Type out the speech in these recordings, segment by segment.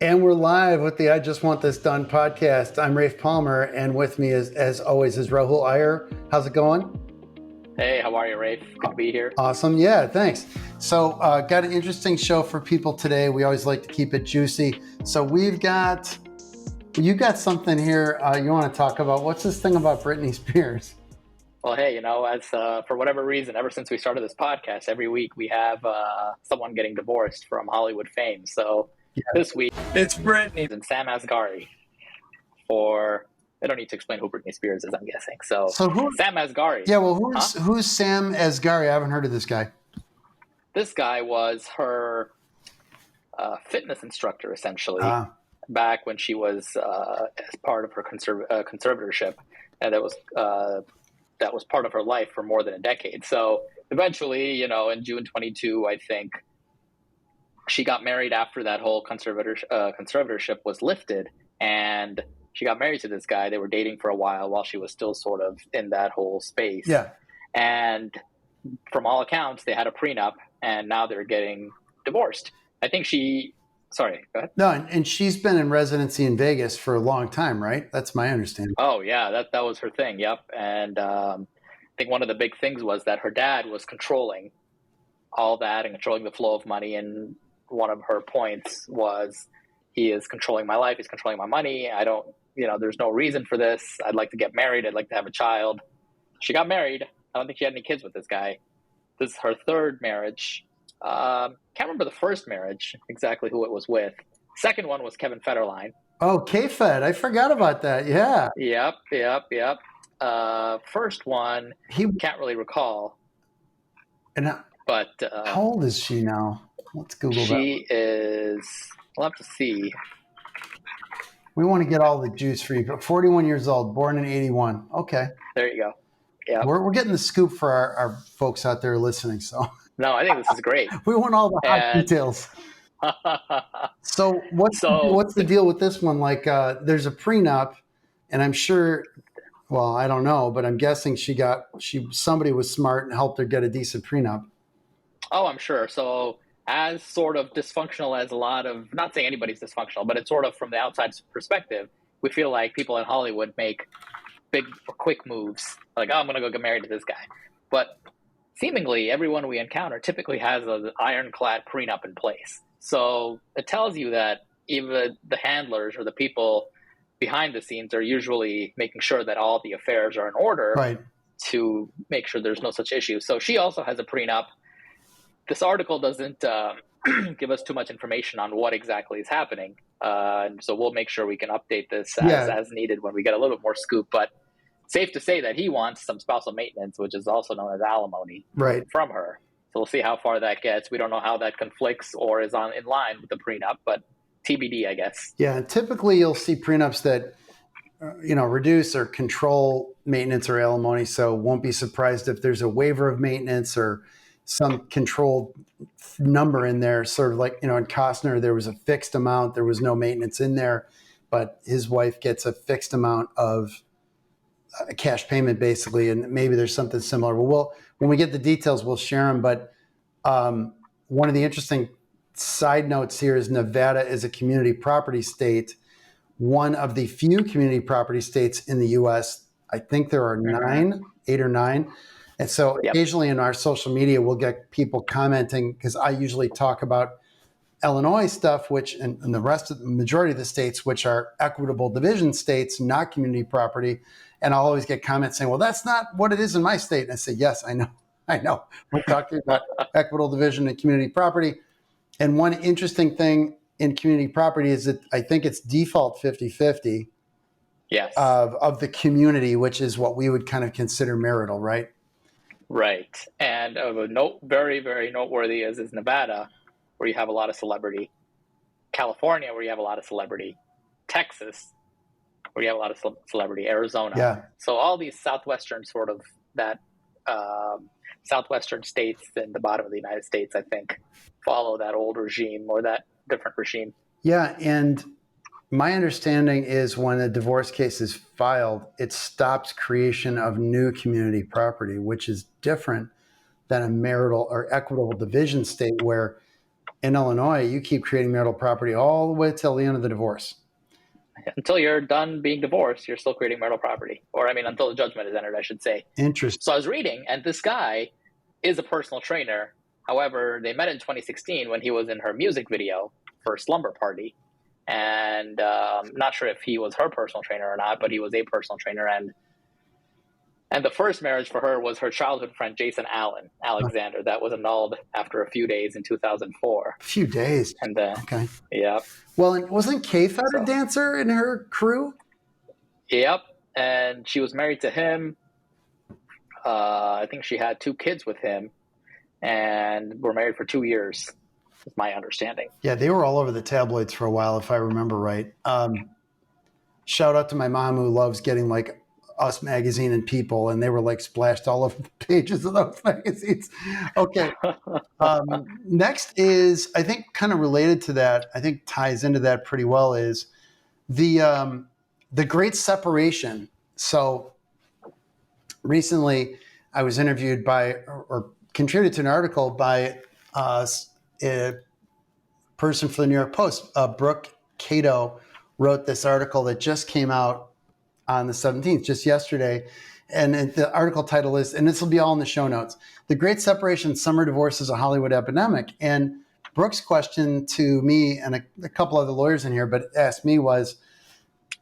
And we're live with the I Just Want This Done podcast. I'm Raif Palmer, and with me, as always, is Rahul Iyer. How's it going? Hey, how are you, Raif? Good to be here. Awesome. Yeah, thanks. So, got an interesting show for people today. We always like to keep it juicy. So, you got something here you want to talk about. What's this thing about Britney Spears? Well, hey, as for whatever reason, ever since we started this podcast, every week we have someone getting divorced from Hollywood fame. So This week it's Britney and Sam Asghari. I don't need to explain who Britney Spears is, I'm guessing. So Sam Asghari. Yeah, well, who's Sam Asghari? I haven't heard of this guy. This guy was her fitness instructor, essentially, back when she was as part of her conservatorship, and that was part of her life for more than a decade. So eventually, in June 22, I think she got married after that whole conservatorship was lifted, and she got married to this guy. They were dating for a while she was still sort of in that whole space. Yeah. And from all accounts, they had a prenup, and now they're getting divorced. I think sorry, go ahead. No, and she's been in residency in Vegas for a long time, right? That's my understanding. Oh, yeah, that was her thing, yep. And I think one of the big things was that her dad was controlling all that and controlling the flow of money, and one of her points was, he is controlling my life, he's controlling my money, there's no reason for this, I'd like to get married, I'd like to have a child. She got married. I don't think she had any kids with this guy. This is her third marriage. Can't remember the first marriage, exactly who it was with. Second one was Kevin Federline. Oh, K-Fed. I forgot about that. Yeah. Yep. First one, he can't really recall. But how old is she now? Let's Google that. She is, we'll have to see. We want to get all the juice for you. 41 years old, born in 81. Okay. There you go. Yeah. We're getting the scoop for our folks out there listening. So no, I think this is great. We want all the hot details. So what's the deal with this one? Like, there's a prenup, and I'm sure, well, I don't know, but I'm guessing somebody was smart and helped her get a decent prenup. Oh, I'm sure. So as sort of dysfunctional as a lot of, not saying anybody's dysfunctional, but it's sort of from the outside perspective, we feel like people in Hollywood make big or quick moves. Like, I'm going to go get married to this guy. But seemingly everyone we encounter typically has an ironclad prenup in place. So it tells you that even the handlers or the people behind the scenes are usually making sure that all the affairs are in order, right, to make sure there's no such issue. So she also has a prenup. This article doesn't give us too much information on what exactly is happening. So we'll make sure we can update this as needed when we get a little bit more scoop. But safe to say that he wants some spousal maintenance, which is also known as alimony, right, from her. So we'll see how far that gets. We don't know how that conflicts or is in line with the prenup, but TBD, I guess. Yeah, typically you'll see prenups that reduce or control maintenance or alimony. So won't be surprised if there's a waiver of maintenance or some controlled number in there, sort of like, in Costner, there was a fixed amount, there was no maintenance in there, but his wife gets a fixed amount of a cash payment basically. And maybe there's something similar. Well, when we get the details, we'll share them. But one of the interesting side notes here is Nevada is a community property state, one of the few community property states in the U.S. I think there are 8 or 9. And so occasionally in our social media, we'll get people commenting, because I usually talk about Illinois stuff, and the majority of the states, which are equitable division states, not community property. And I'll always get comments saying, well, that's not what it is in my state. And I say, yes, I know. We're talking about equitable division and community property. And one interesting thing in community property is that I think it's default 50-50 of the community, which is what we would kind of consider marital, right? Right. And very, very noteworthy is Nevada, where you have a lot of celebrity, California, where you have a lot of celebrity, Texas, where you have a lot of celebrity, Arizona. Yeah. So all these southwestern southwestern states in the bottom of the United States, I think, follow that old regime or that different regime. Yeah. And my understanding is when a divorce case is filed, it stops creation of new community property, which is different than a marital or equitable division state where, in Illinois, you keep creating marital property all the way till the end of the divorce. Until you're done being divorced, you're still creating marital property. Or, I mean, until the judgment is entered, I should say. Interesting. So I was reading, and this guy is a personal trainer. However, they met in 2016 when he was in her music video for Slumber Party. And not sure if he was her personal trainer or not, but he was a personal trainer. And the first marriage for her was her childhood friend, Jason Alexander. That was annulled after a few days in 2004. A few days. And then, okay. Yeah. Well, and wasn't Kate a dancer in her crew? Yep. And she was married to him. I think she had 2 kids with him and were married for 2 years, is my understanding. Yeah, they were all over the tabloids for a while, if I remember right. Shout out to my mom who loves getting like Us Magazine and People, and they were like splashed all over the pages of those magazines. Okay. Next is, I think kind of related to that, I think ties into that pretty well, is the Great Separation. So recently I was interviewed by, or contributed to an article by a person for the New York Post. Brooke Cato wrote this article that just came out on the 17th, just yesterday. And the article title is, and this will be all in the show notes, The Great Separation, Summer Divorce is a Hollywood Epidemic. And Brooke's question to me and a couple other lawyers in here, but asked me was,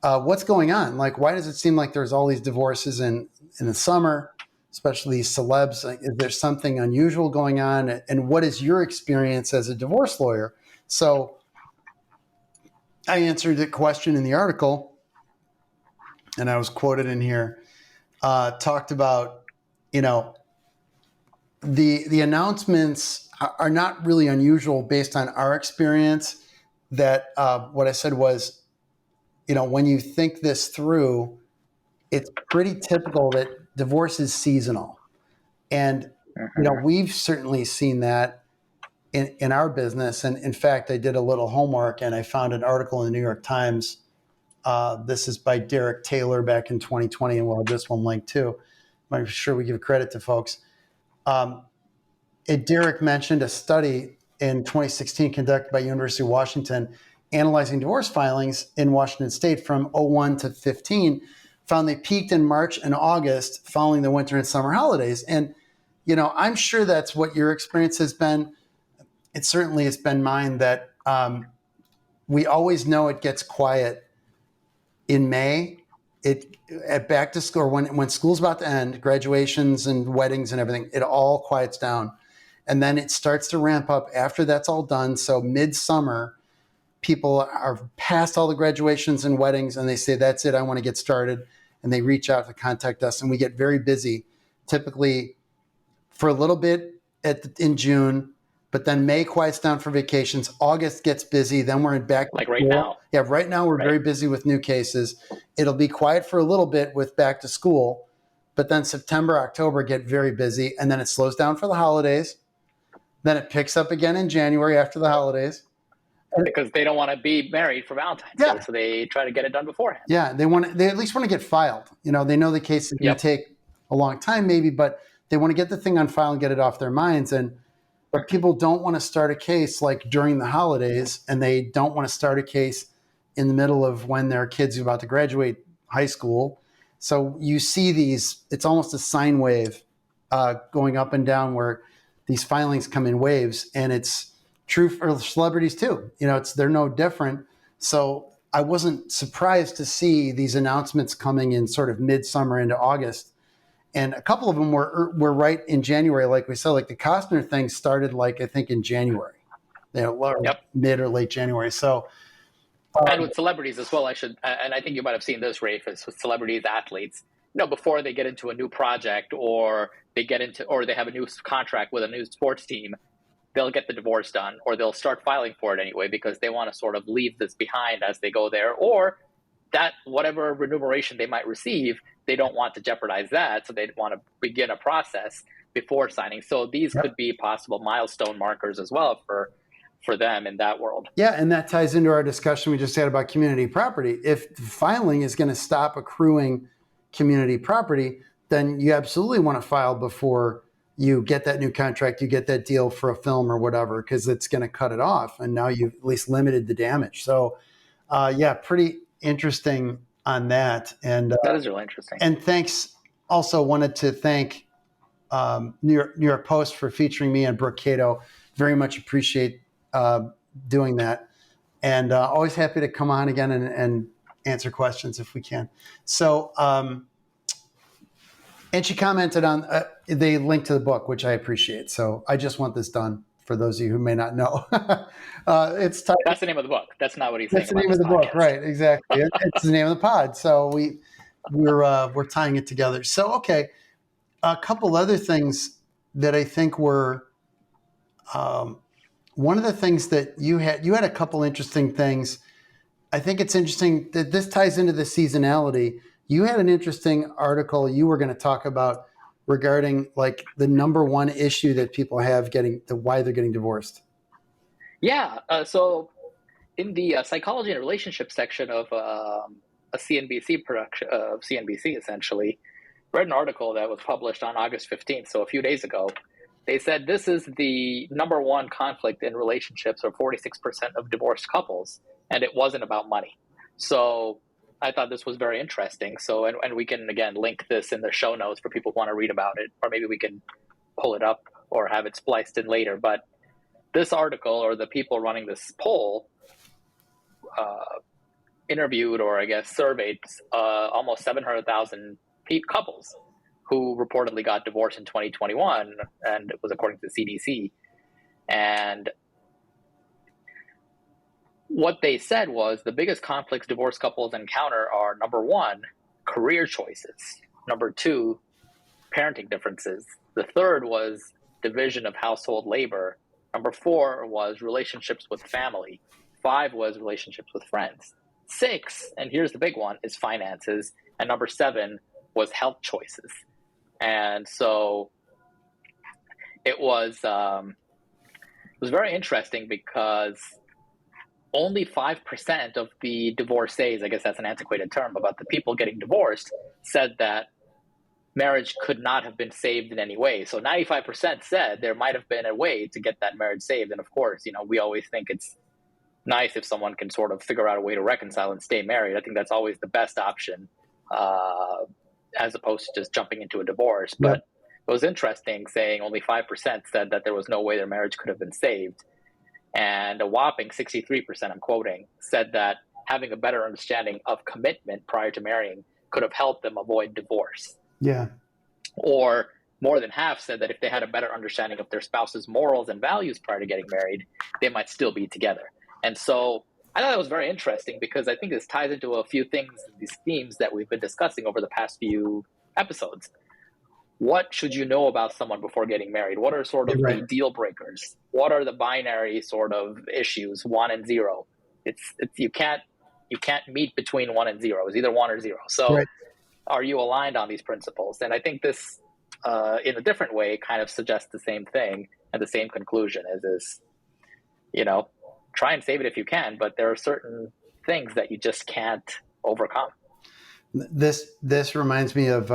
what's going on? Like, why does it seem like there's all these divorces in the summer, especially celebs? Like, is there something unusual going on? And what is your experience as a divorce lawyer? So I answered the question in the article, and I was quoted in here, talked about, the announcements are not really unusual based on our experience. That what I said was, when you think this through, it's pretty typical that divorce is seasonal. And, we've certainly seen that in our business. And in fact, I did a little homework and I found an article in the New York Times. This is by Derek Taylor back in 2020, and we'll have this one linked too. I'm sure we give credit to folks. Derek mentioned a study in 2016 conducted by University of Washington analyzing divorce filings in Washington State from 01 to 15, found they peaked in March and August following the winter and summer holidays. And, I'm sure that's what your experience has been. It certainly has been mine that we always know it gets quiet in May, at back to school, or when school's about to end, graduations and weddings and everything, it all quiets down. And then it starts to ramp up after that's all done. So midsummer, people are past all the graduations and weddings and they say, that's it, I want to get started. And they reach out to contact us and we get very busy, typically for a little bit in June. But then May quiets down for vacations. August gets busy. Then we're in back to like school. Right now. Yeah, right now we're very busy with new cases. It'll be quiet for a little bit with back to school, but then September, October get very busy, and then it slows down for the holidays. Then it picks up again in January after the holidays. Because they don't want to be married for Valentine's Day, so they try to get it done beforehand. Yeah, they at least want to get filed. They know the case is going to take a long time maybe, but they want to get the thing on file and get it off their minds. But people don't want to start a case like during the holidays, and they don't want to start a case in the middle of when their kids are about to graduate high school. So you see these, it's almost a sine wave going up and down where these filings come in waves, and it's true for celebrities too. They're no different. So I wasn't surprised to see these announcements coming in sort of midsummer into August. And a couple of them were right in January, like we said. Like the Costner thing started, I think, in January, mid or late January. So, and with celebrities as well, and I think you might have seen this, Raif, is with celebrities, athletes. Before they get into a new project or they have a new contract with a new sports team, they'll get the divorce done, or they'll start filing for it anyway because they want to sort of leave this behind as they go there, or that whatever remuneration they might receive, they don't want to jeopardize that, so they'd want to begin a process before signing. So these could be possible milestone markers as well for them in that world. Yeah, and that ties into our discussion we just had about community property. If filing is going to stop accruing community property, then you absolutely want to file before you get that new contract, you get that deal for a film or whatever, because it's going to cut it off. And now you've at least limited the damage. So, yeah, pretty interesting on that. And that is really interesting. And thanks. Also wanted to thank New York Post for featuring me and Brooke Cato. Very much appreciate doing that. And always happy to come on again and answer questions if we can. So, and she commented on the link to the book, which I appreciate. So I just want this done for those of you who may not know. That's the name of the book. That's not what he's saying. That's the name of the book, right? Exactly. It's the name of the pod. So we're tying it together. So, okay. A couple other things that I think were one of the things that you had a couple interesting things. I think it's interesting that this ties into the seasonality. You had an interesting article you were going to talk about regarding like the number one issue that people have why they're getting divorced. Yeah. So in the psychology and relationship section of a CNBC production of CNBC, essentially, read an article that was published on August 15th, so a few days ago. They said this is the number one conflict in relationships, or 46% of divorced couples, and it wasn't about money. So I thought this was very interesting. So, and we can, again, link this in the show notes for people who want to read about it, or maybe we can pull it up or have it spliced in later. But this article, or the people running this poll, interviewed, or I guess surveyed almost 700,000 couples who reportedly got divorced in 2021, and it was according to the CDC. And what they said was the biggest conflicts divorced couples encounter are, number one, career choices. Number two, parenting differences. The third was division of household labor. Number four was relationships with family. 5 was relationships with friends. 6, and here's the big one, is finances. And number 7 was health choices. And so it was very interesting because only 5% of the divorcees, I guess that's an antiquated term, about the people getting divorced, said that marriage could not have been saved in any way. So 95% said there might have been a way to get that marriage saved. And of course, we always think it's nice if someone can sort of figure out a way to reconcile and stay married. I think that's always the best option, as opposed to just jumping into a divorce. But it was interesting saying only 5% said that there was no way their marriage could have been saved. And a whopping 63%, I'm quoting, said that having a better understanding of commitment prior to marrying could have helped them avoid divorce. Yeah. Or more than half said that if they had a better understanding of their spouse's morals and values prior to getting married, they might still be together. And so I thought that was very interesting because I think this ties into a few things, these themes that we've been discussing over the past few episodes. What should you know about someone before getting married? What are sort of the deal breakers? What are the binary sort of issues, 1 and 0? It's you can't meet between 1 and 0. It's either 1 or 0. So are you aligned on these principles? And I think this, in a different way, kind of suggests the same thing and the same conclusion is try and save it if you can, but there are certain things that you just can't overcome. This reminds me of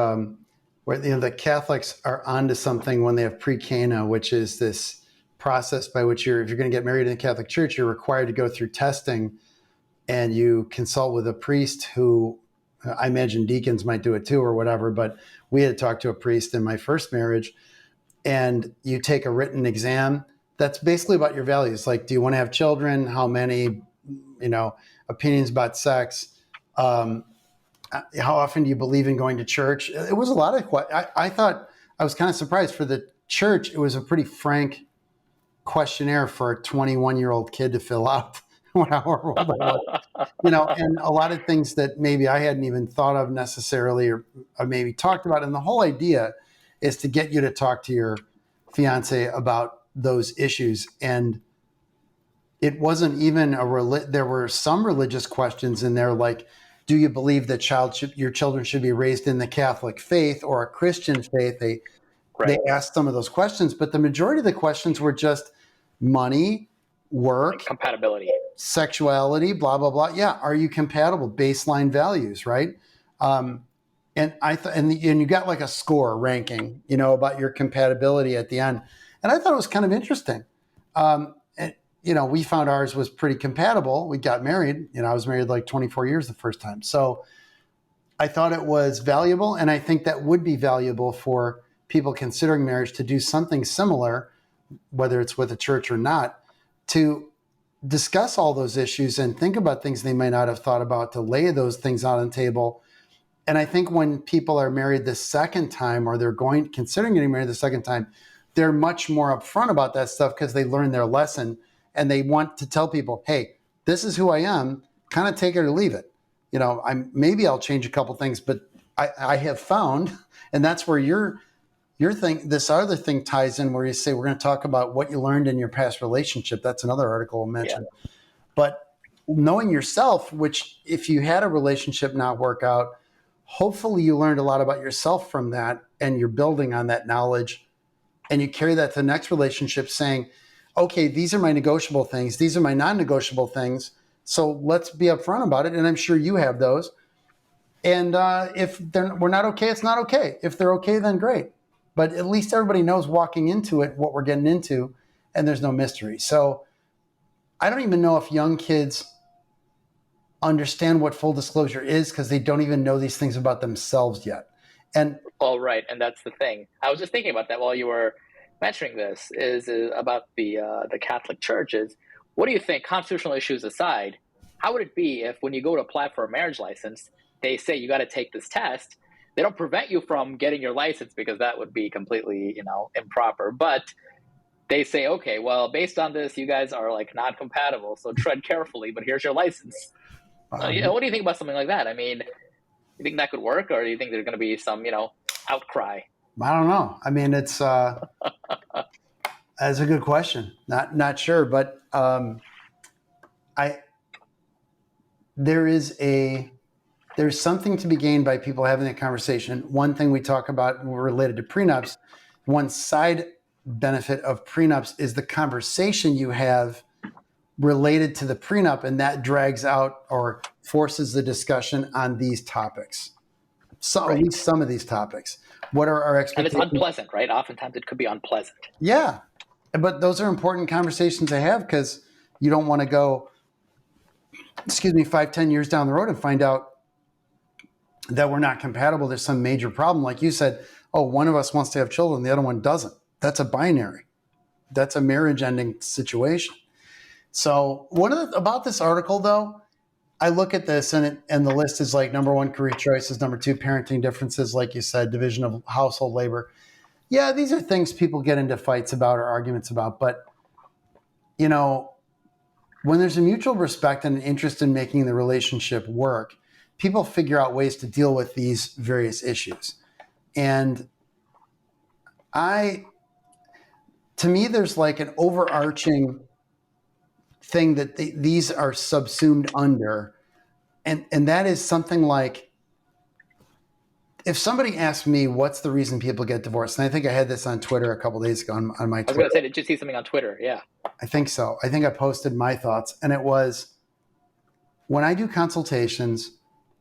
where the Catholics are onto something when they have pre-Cana, which is this process by which if you're going to get married in the Catholic Church, you're required to go through testing, and you consult with a priest who, I imagine deacons might do it too or whatever, but we had talked to a priest in my first marriage, and you take a written exam that's basically about your values. Like, do you want to have children? How many? Opinions about sex. How often do you believe in going to church? It was a lot of I thought I was kind of surprised for the church. It was a pretty frank questionnaire for a 21-year-old kid to fill out. And a lot of things that maybe I hadn't even thought of necessarily, or maybe talked about. And the whole idea is to get you to talk to your fiance about those issues. And it wasn't even there were some religious questions in there, like, do you believe that your children should be raised in the Catholic faith or a Christian faith? They asked some of those questions, but the majority of the questions were just money, work, compatibility, sexuality, blah, blah, blah. Yeah. Are you compatible? Baseline values, right? And And and you got like a score ranking, about your compatibility at the end. And I thought it was kind of interesting. And, we found ours was pretty compatible. We got married. I was married like 24 years the first time. So I thought it was valuable. And I think that would be valuable for people considering marriage to do something similar, whether it's with a church or not, to discuss all those issues and think about things they might not have thought about, to lay those things out on the table. And I think when people are married the second time, or they're considering getting married the second time, they're much more upfront about that stuff because they learned their lesson and they want to tell people, hey, this is who I am, kind of take it or leave it. Maybe I'll change a couple things, but I have found, and that's where your thing, this other thing ties in, where you say, we're going to talk about what you learned in your past relationship. That's another article we'll mention. Yeah. But knowing yourself, which if you had a relationship not work out, hopefully you learned a lot about yourself from that, and you're building on that knowledge, and you carry that to the next relationship saying, okay, these are my negotiable things. These are my non-negotiable things. So let's be upfront about it. And I'm sure you have those. And if we're not okay, it's not okay. If they're okay, then great. But at least everybody knows walking into it what we're getting into, and there's no mystery. So I don't even know if young kids understand what full disclosure is, because they don't even know these things about themselves yet. And right, and that's the thing. I was just thinking about that while you were mentioning this, is about the Catholic Church. Is, what do you think, constitutional issues aside, how would it be if when you go to apply for a marriage license, they say you got to take this test? They don't prevent you from getting your license, because that would be completely, improper. But they say, okay, well, based on this, you guys are like not compatible, so tread carefully, but here's your license. What do you think about something like that? I mean, you think that could work, or do you think there's going to be some, outcry? I don't know. I mean, it's that's a good question. Not sure, but there's something to be gained by people having that conversation. One thing we talk about related to prenups, one side benefit of prenups is the conversation you have related to the prenup, and that drags out or forces the discussion on these topics. So right. At least some of these topics. What are our expectations? And it's unpleasant, right? Oftentimes it could be unpleasant. Yeah. But those are important conversations to have, because you don't want to go, 5-10 years down the road and find out that we're not compatible. There's some major problem. Like you said, one of us wants to have children, the other one doesn't. That's a binary. That's a marriage ending situation. So about this article, though, I look at this and the list is like, number 1, career choices, number 2, parenting differences, like you said, division of household labor. Yeah, these are things people get into fights about or arguments about. But, when there's a mutual respect and an interest in making the relationship work, people figure out ways to deal with these various issues. And to me, there's like an overarching thing that these are subsumed under. And that is something like, if somebody asked me what's the reason people get divorced, and I think I had this on Twitter a couple of days ago on my Twitter. I was going to say, did you see something on Twitter? Yeah. I think so. I think I posted my thoughts, and it was, when I do consultations,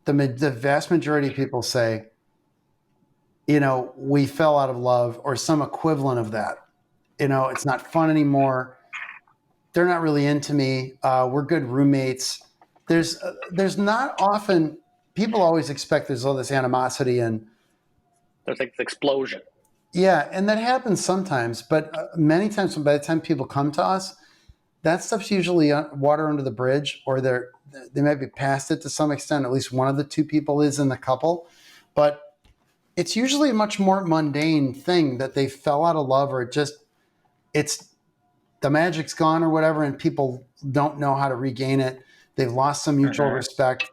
the vast majority of people say, we fell out of love, or some equivalent of that. It's not fun anymore. They're not really into me. We're good roommates. There's not often, people always expect there's all this animosity and there's like this explosion. Yeah, and that happens sometimes, but many times by the time people come to us, that stuff's usually water under the bridge, or they might be past it to some extent. At least one of the two people is in the couple, but it's usually a much more mundane thing that they fell out of love, or it's the magic's gone or whatever, and people don't know how to regain it. They've lost some mutual respect,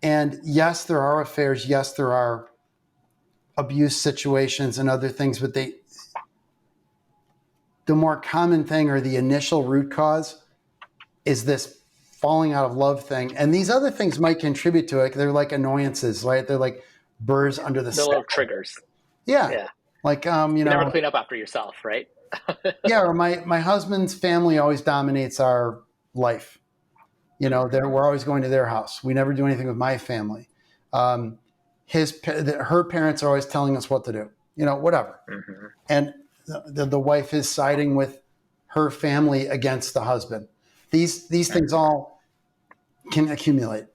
And yes, there are affairs. Yes, there are abuse situations and other things, but the more common thing, or the initial root cause, is this falling out of love thing. And these other things might contribute to it. They're like annoyances, right? They're like burrs under the skin. Little triggers. Yeah. Like, you never clean up after yourself, right? Yeah. Or my husband's family always dominates our life. We're always going to their house. We never do anything with my family. her parents are always telling us what to do, whatever. Mm-hmm. And the wife is siding with her family against the husband. These things all can accumulate.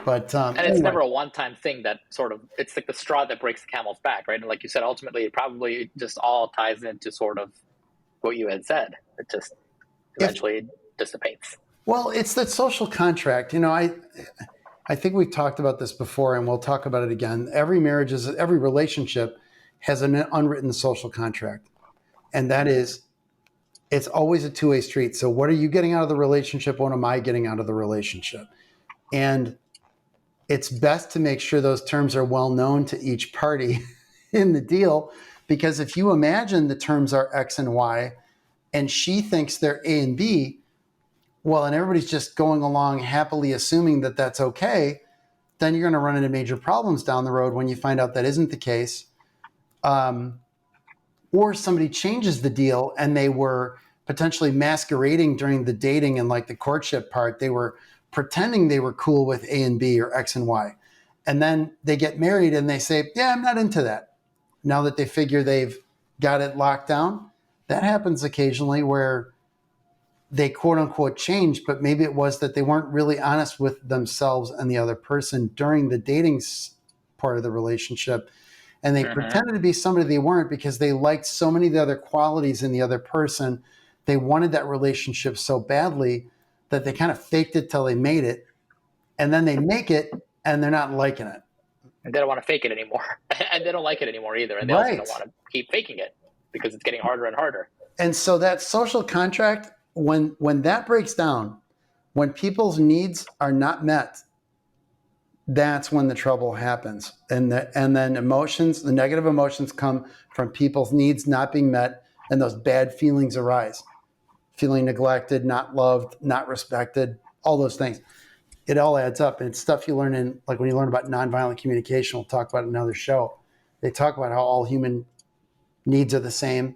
But and it's never a one-time thing that sort of, it's like the straw that breaks the camel's back, right? And like you said, ultimately it probably just all ties into sort of what you had said. It just eventually dissipates. Well, it's that social contract. I think we've talked about this before, and we'll talk about it again. Every relationship has an unwritten social contract. And that is, it's always a two-way street. So what are you getting out of the relationship? What am I getting out of the relationship? And it's best to make sure those terms are well known to each party in the deal, because if you imagine the terms are X and Y and she thinks they're A and B, well, and everybody's just going along happily assuming that that's okay, then you're going to run into major problems down the road when you find out that isn't the case. Or somebody changes the deal and they were potentially masquerading during the dating and like the courtship part. They were pretending they were cool with A and B or X and Y. And then they get married and they say, yeah, I'm not into that. Now that they figure they've got it locked down. That happens occasionally where they quote unquote change, but maybe it was that they weren't really honest with themselves and the other person during the dating part of the relationship. And they pretended to be somebody they weren't because they liked so many of the other qualities in the other person. They wanted that relationship so badly that they kind of faked it till they made it. And then they make it and they're not liking it. And they don't want to fake it anymore. And they don't like it anymore either. And they also don't want to keep faking it because it's getting harder and harder. And so that social contract, when that breaks down, when people's needs are not met, that's when the trouble happens. And then emotions, the negative emotions come from people's needs not being met, and those bad feelings arise. Feeling neglected, not loved, not respected, all those things. It all adds up. And it's stuff you learn in, like when you learn about nonviolent communication, we'll talk about it in another show. They talk about how all human needs are the same,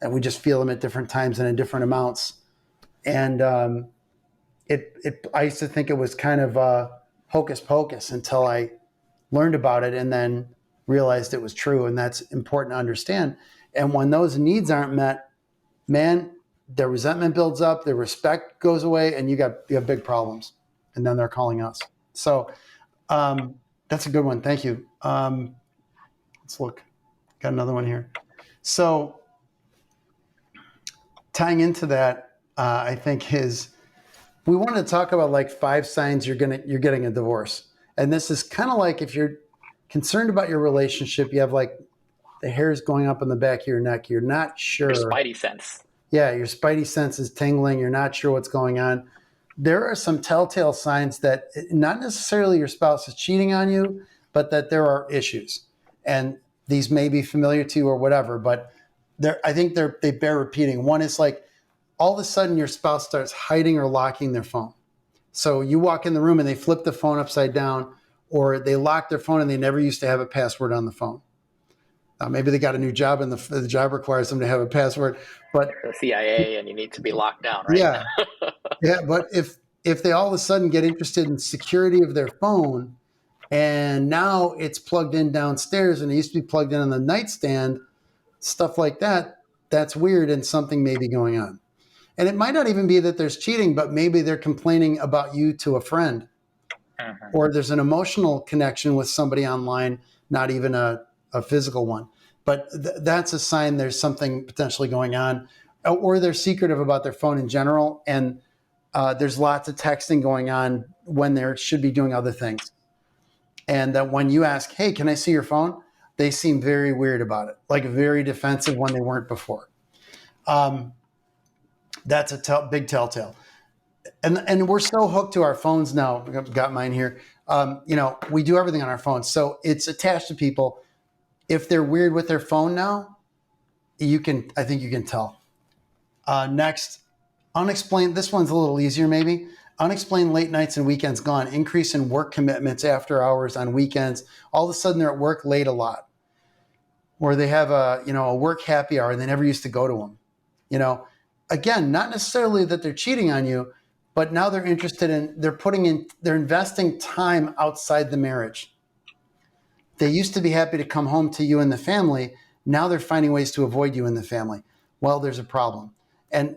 and we just feel them at different times and in different amounts. And I used to think it was kind of hocus pocus until I learned about it and then realized it was true. And that's important to understand. And when those needs aren't met, man, the resentment builds up, the respect goes away, and you have big problems. And then they're calling us. So that's a good one. Thank you. Let's look. Got another one here. So tying into that, I think we wanted to talk about like 5 signs you're getting a divorce. And this is kind of like if you're concerned about your relationship, you have like the hairs going up on the back of your neck. You're not sure. Your spidey sense. Yeah, your spidey sense is tingling. You're not sure what's going on. There are some telltale signs that not necessarily your spouse is cheating on you, but that there are issues. And these may be familiar to you or whatever, but I think they bear repeating. One is like all of a sudden your spouse starts hiding or locking their phone. So you walk in the room and they flip the phone upside down, or they lock their phone and they never used to have a password on the phone. Maybe they got a new job and the job requires them to have a password. But the CIA and you need to be locked down, right? Yeah. Yeah, but if they all of a sudden get interested in security of their phone and now it's plugged in downstairs and it used to be plugged in on the nightstand, stuff like that, that's weird and something may be going on. And it might not even be that there's cheating, but maybe they're complaining about you to a friend. Or there's an emotional connection with somebody online, not even a physical one. But that's a sign there's something potentially going on. Or they're secretive about their phone in general, and there's lots of texting going on when they should be doing other things. And that when you ask, hey, can I see your phone? They seem very weird about it, like very defensive when they weren't before. That's a big telltale. And we're so hooked to our phones now. I've got mine here. We do everything on our phones. So it's attached to people. If they're weird with their phone now, I think you can tell. Next, unexplained. This one's a little easier maybe. Unexplained late nights and weekends gone. Increase in work commitments after hours on weekends. All of a sudden they're at work late a lot. Or they have a work happy hour and they never used to go to them. Again, not necessarily that they're cheating on you, but now they're interested they're investing time outside the marriage. They used to be happy to come home to you and the family. Now they're finding ways to avoid you and the family. Well, there's a problem. And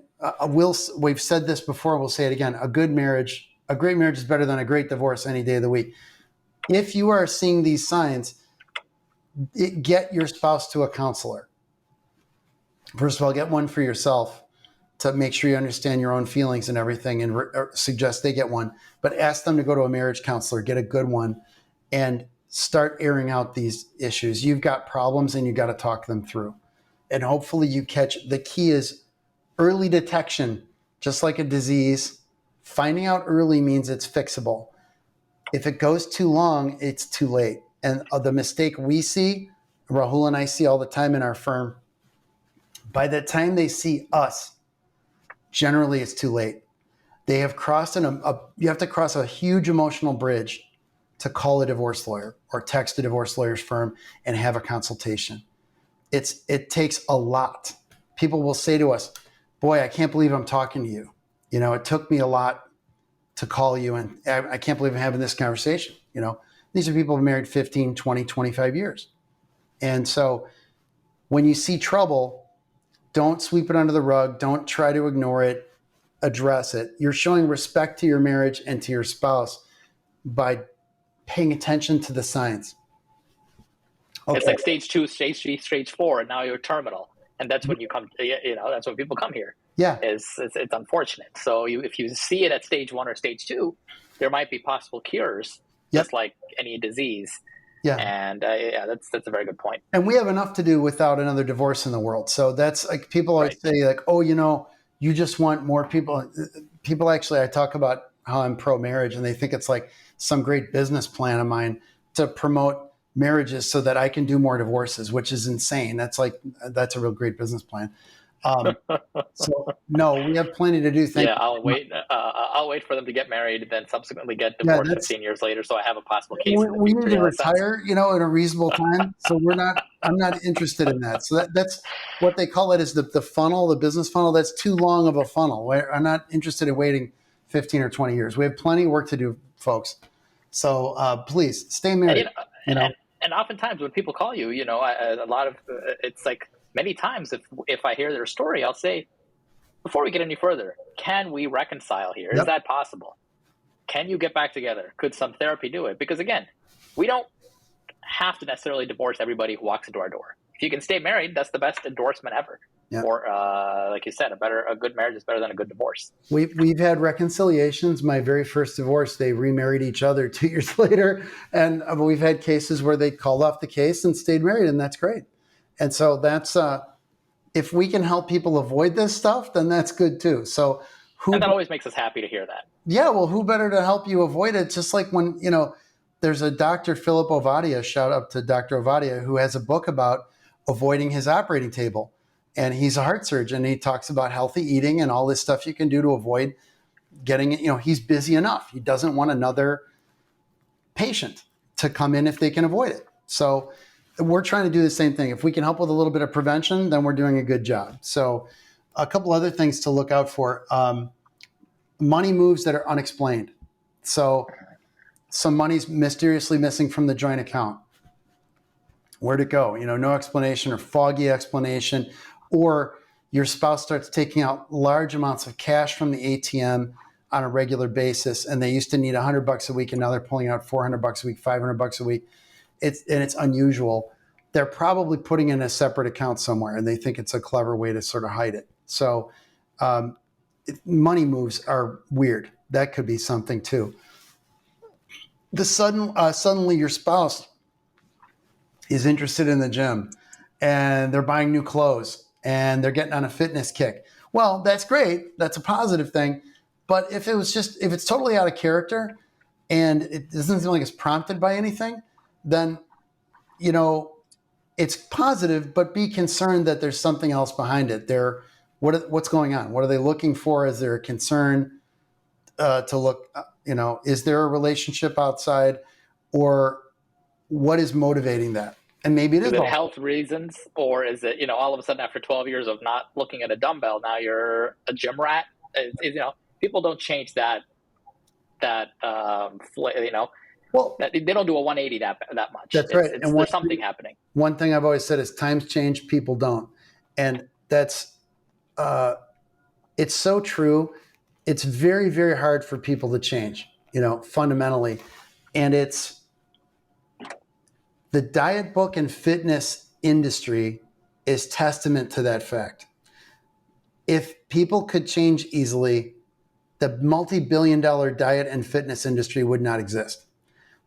we've said this before, we'll say it again. A great marriage is better than a great divorce any day of the week. If you are seeing these signs, get your spouse to a counselor. First of all, get one for yourself to make sure you understand your own feelings and everything, and suggest they get one. But ask them to go to a marriage counselor, get a good one, and start airing out these issues. You've got problems and you've got to talk them through. And hopefully you catch, the key is early detection, just like a disease. Finding out early means it's fixable. If it goes too long, it's too late. And the mistake we see, Rahul and I see all the time in our firm, by the time they see us, generally it's too late. They have crossed you have to cross a huge emotional bridge to call a divorce lawyer or text a divorce lawyer's firm and have a consultation. It takes a lot. People will say to us, boy, I can't believe I'm talking to you. It took me a lot to call you, and I can't believe I'm having this conversation. These are people who have married 15, 20, 25 years. And so when you see trouble, don't sweep it under the rug. Don't try to ignore it. Address it. You're showing respect to your marriage and to your spouse by paying attention to the signs. Okay. It's like stage 2, stage 3, stage 4, and now you're terminal. And that's when you come, that's when people come here. Yeah. It's unfortunate. So if you see it at stage 1 or stage 2, there might be possible cures, just like any disease. Yeah. And that's a very good point. And we have enough to do without another divorce in the world. So that's like, people always say like, oh, you just want more people. People actually, I talk about how I'm pro-marriage, and they think it's like some great business plan of mine to promote marriages so that I can do more divorces, which is insane. That's a real great business plan. So no, we have plenty to do. I'll wait for them to get married and then subsequently get divorced 15 years later. So I have a possible case. We need to retire, in a reasonable time. So I'm not interested in that. So that's what they call it, is the funnel, the business funnel. That's too long of a funnel. I'm not interested in waiting 15 or 20 years. We have plenty of work to do, folks. So please stay married. And oftentimes when people call you, a lot of it's like many times if I hear their story, I'll say, before we get any further, can we reconcile here? Is that possible? Can you get back together? Could some therapy do it? Because again, we don't have to necessarily divorce everybody who walks into our door. If you can stay married, that's the best endorsement ever. Yeah. Or like you said, a good marriage is better than a good divorce. We've had reconciliations. My very first divorce, they remarried each other 2 years later, and we've had cases where they called off the case and stayed married, and that's great. And so that's if we can help people avoid this stuff, then that's good too. So and that always makes us happy to hear that. Yeah, well, who better to help you avoid it? Just like when there's a Dr. Philip Ovadia, shout out to Dr. Ovadia, who has a book about avoiding his operating table. And he's a heart surgeon. He talks about healthy eating and all this stuff you can do to avoid getting it. He's busy enough. He doesn't want another patient to come in if they can avoid it. So we're trying to do the same thing. If we can help with a little bit of prevention, then we're doing a good job. So a couple other things to look out for. Money moves that are unexplained. So some money's mysteriously missing from the joint account. Where'd it go? No explanation or foggy explanation. Or your spouse starts taking out large amounts of cash from the ATM on a regular basis, and they used to need $100 a week, and now they're pulling out $400 a week, $500 a week. It's unusual. They're probably putting in a separate account somewhere, and they think it's a clever way to sort of hide it. So money moves are weird. That could be something too. Suddenly your spouse is interested in the gym, and they're buying new clothes, and they're getting on a fitness kick. Well, that's great. That's a positive thing. But if it's totally out of character and it doesn't seem like it's prompted by anything, then, it's positive, but be concerned that there's something else behind it. What's going on? What are they looking for? Is there a concern to look, is there a relationship outside, or what is motivating that? And maybe is it health reasons, or is it, all of a sudden after 12 years of not looking at a dumbbell, now you're a gym rat? People don't change that, Well, They don't do a 180 that much. That's right. And there's something happening. One thing I've always said is times change, people don't. And that's, it's so true. It's very, very hard for people to change, fundamentally. And it's the diet book and fitness industry is testament to that fact. If people could change easily, the multi-billion-dollar diet and fitness industry would not exist.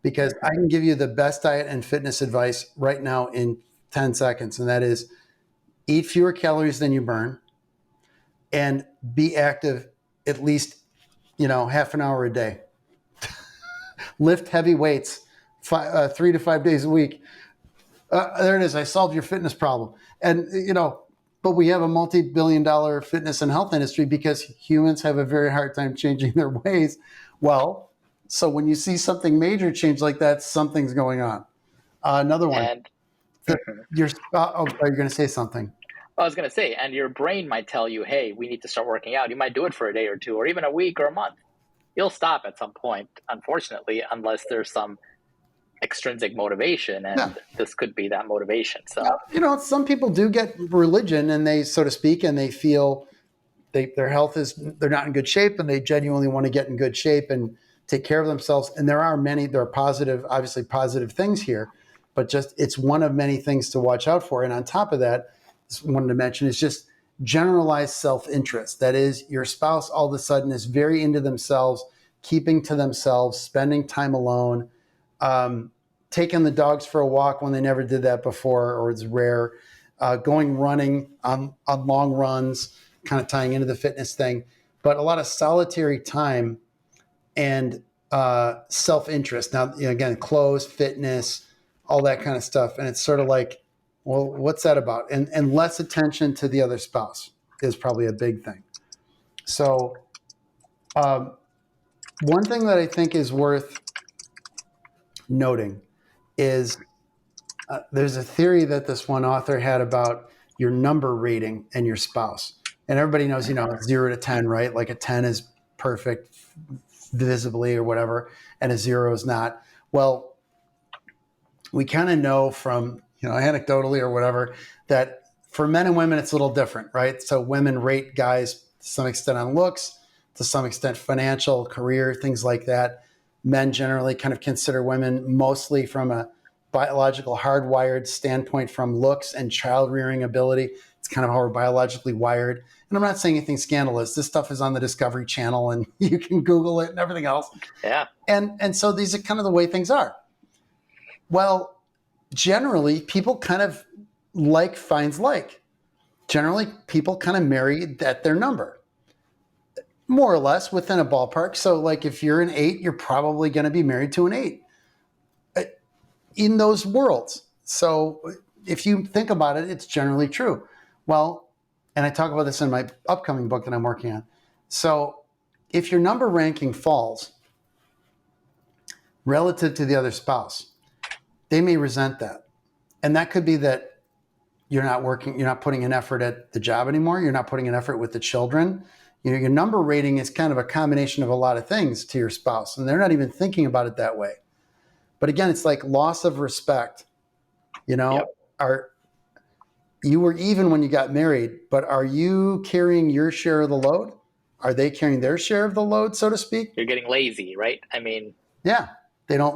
Because I can give you the best diet and fitness advice right now in 10 seconds. And that is eat fewer calories than you burn and be active at least, half an hour a day. Lift heavy weights 3 to 5 days a week. There it is. I solved your fitness problem. And, but we have a multi-billion-dollar fitness and health industry because humans have a very hard time changing their ways. Well, so when you see something major change like that, something's going on. Another one. You're going to say something. I was going to say, and your brain might tell you, hey, we need to start working out. You might do it for a day or two, or even a week or a month. You'll stop at some point, unfortunately, unless there's some extrinsic motivation, and this could be that motivation. So, some people do get religion, and they, so to speak, and they feel their health they're not in good shape, and they genuinely want to get in good shape and take care of themselves. And there are obviously positive things here, but just it's one of many things to watch out for. And on top of that, just wanted to mention is just generalized self-interest. That is, your spouse all of a sudden is very into themselves, keeping to themselves, spending time alone, taking the dogs for a walk when they never did that before, or it's rare, going running on long runs, kind of tying into the fitness thing, but a lot of solitary time and self-interest. Now, again, clothes, fitness, all that kind of stuff. And it's sort of like, well, what's that about? And less attention to the other spouse is probably a big thing. So one thing that I think is worth noting is there's a theory that this one author had about your number rating and your spouse. And everybody knows, 0 to 10, right? Like a 10 is perfect visibly or whatever, and a 0 is not. Well, we kind of know from, anecdotally or whatever, that for men and women, it's a little different, right? So women rate guys to some extent on looks, to some extent financial, career, things like that. Men generally kind of consider women mostly from a biological hardwired standpoint from looks and child rearing ability. It's kind of how we're biologically wired. And I'm not saying anything scandalous. This stuff is on the Discovery Channel and you can Google it and everything else. Yeah. And so these are kind of the way things are. Well, generally, people kind of like finds like. Generally, people kind of marry at their number, more or less within a ballpark. So like if you're an 8, you're probably going to be married to an 8 in those worlds. So if you think about it, it's generally true. Well, and I talk about this in my upcoming book that I'm working on. So if your number ranking falls relative to the other spouse, they may resent that. And that could be that you're not putting an effort at the job anymore. You're not putting an effort with the children. Your number rating is kind of a combination of a lot of things to your spouse, and they're not even thinking about it that way. But again, it's like loss of respect. Yep. You were even when you got married, but are you carrying your share of the load? Are they carrying their share of the load, so to speak? You're getting lazy, right? I mean, yeah.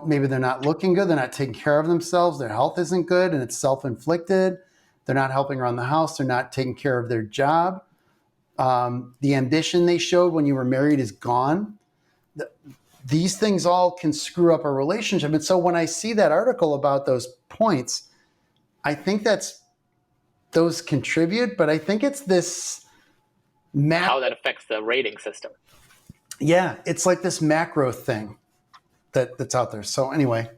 Maybe they're not looking good. They're not taking care of themselves. Their health isn't good and it's self-inflicted. They're not helping around the house. They're not taking care of their job. The ambition they showed when you were married is gone. These things all can screw up a relationship. And so when I see that article about those points, I think those contribute, but I think it's this how that affects the rating system. Yeah, it's like this macro thing that's out there. So anyway,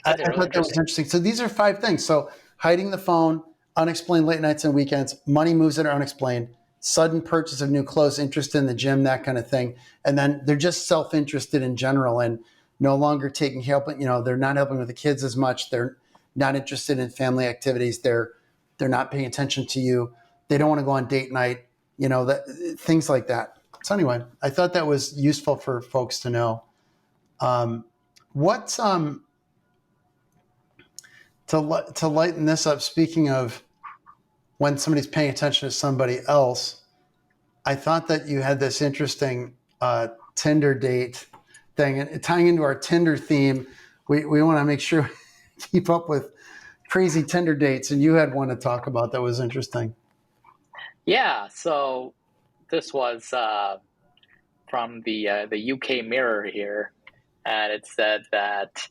I thought that was interesting. So these are 5 things. So hiding the phone, unexplained late nights and weekends, money moves that are unexplained, sudden purchase of new clothes, interest in the gym, that kind of thing. And then they're just self-interested in general and no longer they're not helping with the kids as much. They're not interested in family activities. They're not paying attention to you. They don't want to go on date night, things like that. So anyway, I thought that was useful for folks to know. what's to lighten this up? Speaking of when somebody's paying attention to somebody else, I thought that you had this interesting Tinder date thing, and tying into our Tinder theme. We want to make sure we keep up with crazy Tinder dates, and you had one to talk about that was interesting. Yeah, so this was from the UK Mirror here, and it said that,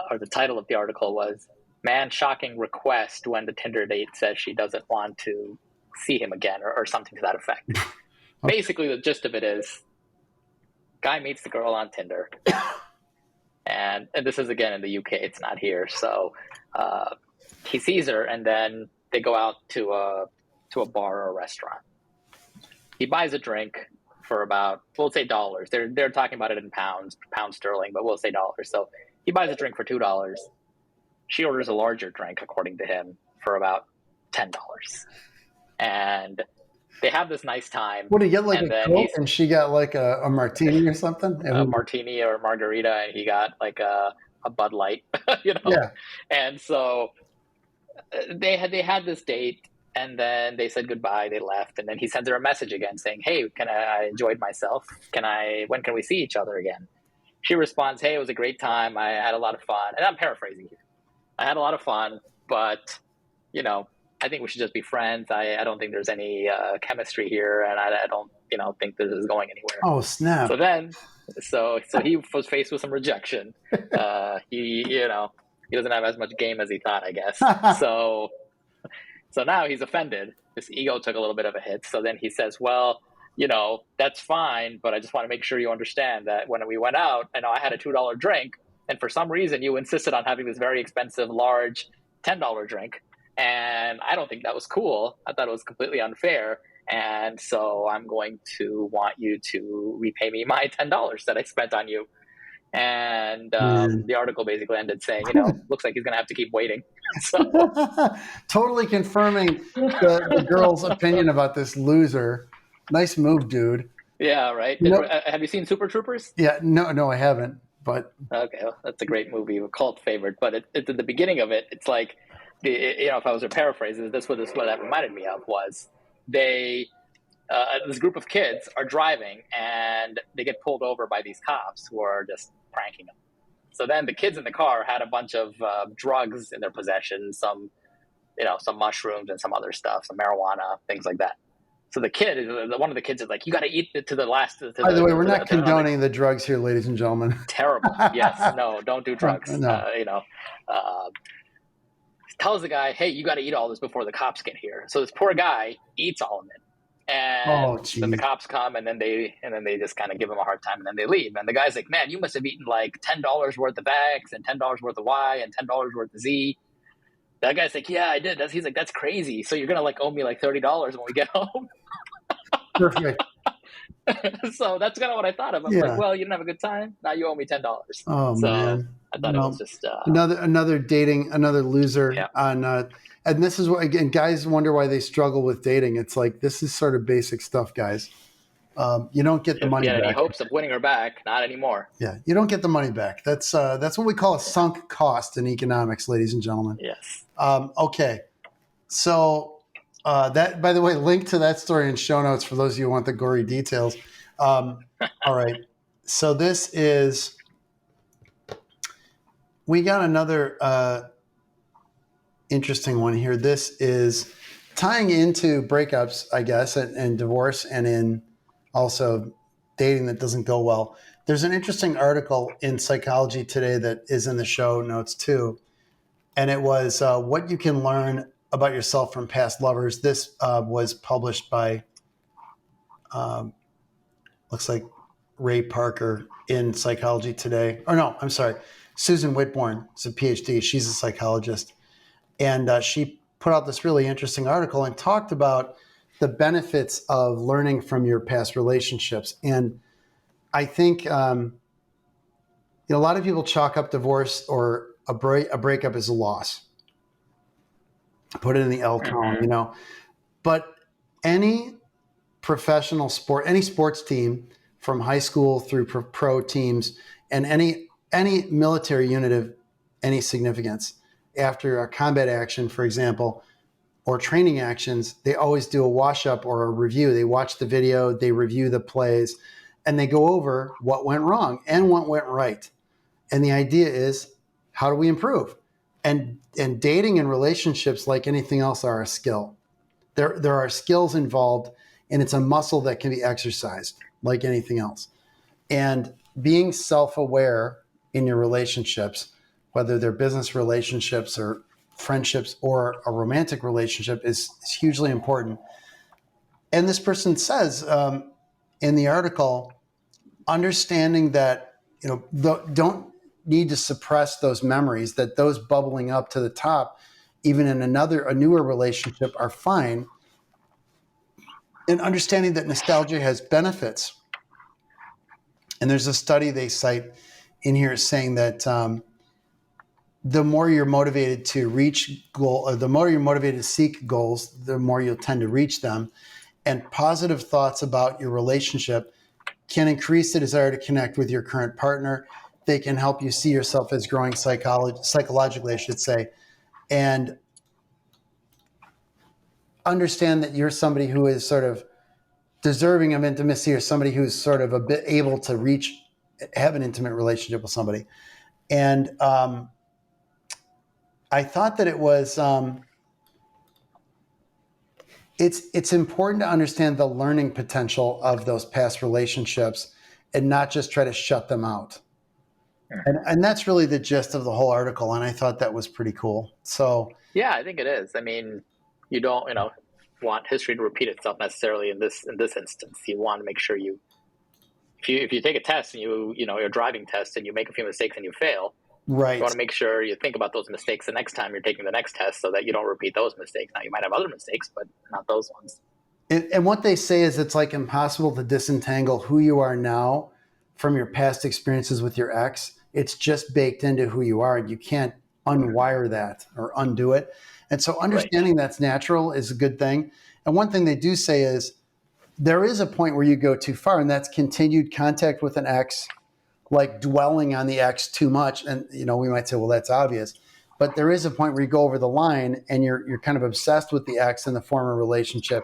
or the title of the article was "Man Shocking Request When the Tinder Date Says She Doesn't Want to See Him Again," or something to that effect. Okay. Basically, the gist of it is, guy meets the girl on Tinder, and this is again in the UK, it's not here, so he sees her, and then they go out to a bar or a restaurant. He buys a drink for about, we'll say dollars. They're talking about it in pound sterling, but we'll say dollars. So he buys a drink for $2. She orders a larger drink, according to him, for about $10. And they have this nice time. What, did he get like a Coke and she got like a martini or something? A martini or margarita, and he got like a Bud Light, you know? Yeah. And so they had this date, and then they said goodbye, they left, and then he sends her a message again saying, "Hey, I enjoyed myself. When can we see each other again?" She responds, "Hey, it was a great time. I had a lot of fun." And I'm paraphrasing here. "I had a lot of fun, but, I think we should just be friends. I don't think there's any chemistry here, and I don't, think this is going anywhere." Oh, snap. So then, so he was faced with some rejection. He doesn't have as much game as he thought, I guess. So now he's offended. His ego took a little bit of a hit. So then he says, "Well, that's fine, but I just want to make sure you understand that when we went out, I had a $2 drink, and for some reason you insisted on having this very expensive, large $10 drink. And I don't think that was cool. I thought it was completely unfair. And so I'm going to want you to repay me my $10 that I spent on you." And the article basically ended saying, looks like he's going to have to keep waiting. So totally confirming the girl's opinion about this loser. Nice move, dude. Yeah, right. Have you seen Super Troopers? Yeah, no, I haven't. But okay, well, that's a great movie, a cult favorite. But at the beginning of it, it's like, if I was to paraphrase it, what that reminded me of was this group of kids are driving, and they get pulled over by these cops who are just pranking them. So then the kids in the car had a bunch of drugs in their possession, some mushrooms and some other stuff, some marijuana, things like that. So one of the kids is like, "You got to eat it to the last." By the way, we're not condoning the drugs here, ladies and gentlemen. Terrible. Yes. No, don't do drugs. No. Tells the guy, "Hey, you got to eat all this before the cops get here." So this poor guy eats all of it. And then the cops come, and then they just kind of give him a hard time, and then they leave. And the guy's like, "Man, you must have eaten like $10 worth of X and $10 worth of Y and $10 worth of Z." That guy's like, "Yeah, I did." He's like, "That's crazy. So you're gonna like owe me like $30 when we get home." Perfect. So that's kind of what I thought of. I'm like, well, you didn't have a good time. Now you owe me $10. Oh, so man. I thought it was just another loser on. And this is what, again, guys wonder why they struggle with dating. It's like, this is sort of basic stuff, guys. You don't get the money back. Any hopes of winning her back? Not anymore. Yeah, you don't get the money back. That's what we call a sunk cost in economics, ladies and gentlemen. Yes. Okay. So that, by the way, link to that story in show notes for those of you who want the gory details. All right. So this is, we got another interesting one here. This is tying into breakups, I guess, and divorce, and in also dating that doesn't go well. There's an interesting article in Psychology Today that is in the show notes too. And it was what you can learn about yourself from past lovers. This was published by, looks like Ray Parker in Psychology Today. Or no, I'm sorry. Susan Whitbourne is a PhD. She's a psychologist. And she put out this really interesting article and talked about the benefits of learning from your past relationships. And I think a lot of people chalk up divorce or a breakup as a loss. Put it in the L column, But any professional sport, any sports team from high school through pro teams, and any any military unit of any significance, after a combat action, for example, or training actions, they always do a wash up or a review. They watch the video, they review the plays, and they go over what went wrong and what went right. And the idea is, how do we improve? And dating and relationships, like anything else, are a skill. There are skills involved, and it's a muscle that can be exercised like anything else. And being self-aware in your relationships, whether they're business relationships or friendships or a romantic relationship, is hugely important. And this person says in the article, understanding that, don't need to suppress those memories, that those bubbling up to the top, even in a newer relationship, are fine. And understanding that nostalgia has benefits. And there's a study they cite in here saying that the more you're motivated to reach goal, or the more you're motivated to seek goals, the more you'll tend to reach them. And positive thoughts about your relationship can increase the desire to connect with your current partner. They can help you see yourself as growing psychologically, I should say, and understand that you're somebody who is sort of deserving of intimacy, or somebody who's sort of a bit able to have an intimate relationship with somebody. And I thought that it was, it's important to understand the learning potential of those past relationships and not just try to shut them out. And that's really the gist of the whole article. And I thought that was pretty cool. So yeah, I think it is. I mean, you don't, want history to repeat itself necessarily in this instance. You want to make sure if you take a test and your driving test, and you make a few mistakes and you fail, right, you want to make sure you think about those mistakes the next time you're taking the next test, so that you don't repeat those mistakes. Now, you might have other mistakes, but not those ones. And what they say is, it's like impossible to disentangle who you are now from your past experiences with your ex. It's just baked into who you are, and you can't unwire that or undo it. And so understanding that's natural is a good thing. And one thing they do say is, there is a point where you go too far, and that's continued contact with an ex, like dwelling on the ex too much. And, we might say, well, that's obvious. But there is a point where you go over the line and you're kind of obsessed with the ex in the former relationship.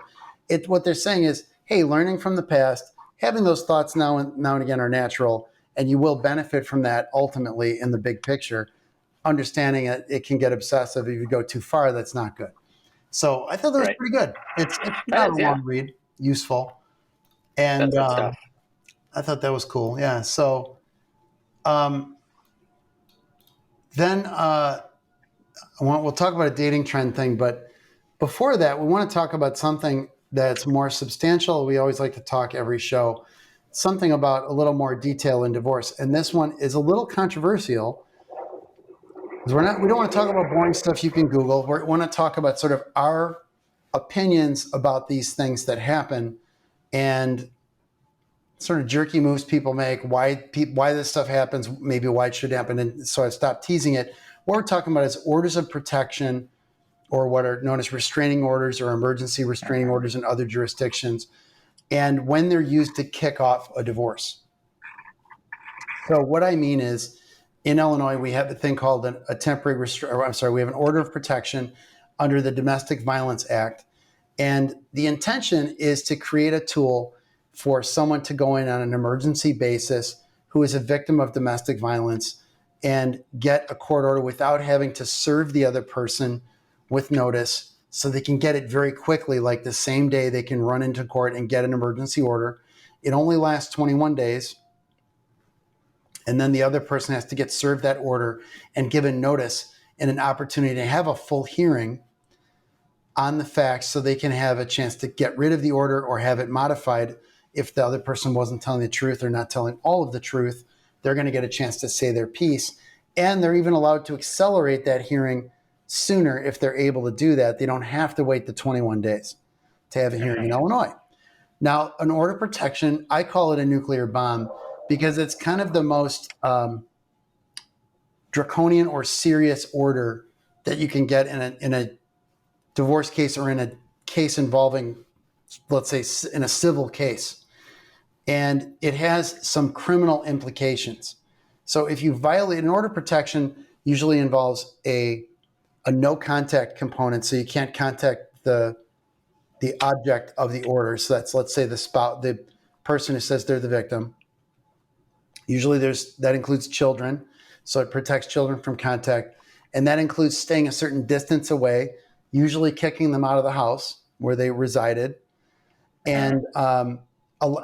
What they're saying is, hey, learning from the past, having those thoughts now and again are natural, and you will benefit from that ultimately in the big picture. Understanding it can get obsessive. If you go too far, that's not good. So I thought that was pretty good. It's not a long read, useful. And that's good stuff. I thought that was cool. Yeah. So then we'll talk about a dating trend thing. But before that, we want to talk about something that's more substantial. We always like to talk every show, something about a little more detail in divorce. And this one is a little controversial, because we don't want to talk about boring stuff you can Google. We want to talk about sort of our opinions about these things that happen, and sort of jerky moves people make, why this stuff happens, maybe why it should happen. And so I stopped teasing it. What we're talking about is orders of protection, or what are known as restraining orders or emergency restraining orders in other jurisdictions, and when they're used to kick off a divorce. So what I mean is, in Illinois, we have a thing called we have an order of protection under the Domestic Violence Act. And the intention is to create a tool for someone to go in on an emergency basis who is a victim of domestic violence and get a court order without having to serve the other person with notice, so they can get it very quickly, like the same day they can run into court and get an emergency order. It only lasts 21 days. And then the other person has to get served that order and given notice and an opportunity to have a full hearing on the facts, so they can have a chance to get rid of the order or have it modified. If the other person wasn't telling the truth or not telling all of the truth, they're going to get a chance to say their piece. And they're even allowed to accelerate that hearing sooner if they're able to do that. They don't have to wait the 21 days to have a hearing in Illinois. Now, an order of protection, I call it a nuclear bomb, because it's kind of the most draconian or serious order that you can get in a divorce case, or in a case involving, let's say, in a civil case. And it has some criminal implications. So if you violate an order of protection, usually involves a no contact component, so you can't contact the object of the order. So that's, let's say, the person who says they're the victim. Usually that includes children, so it protects children from contact, and that includes staying a certain distance away, usually kicking them out of the house where they resided, and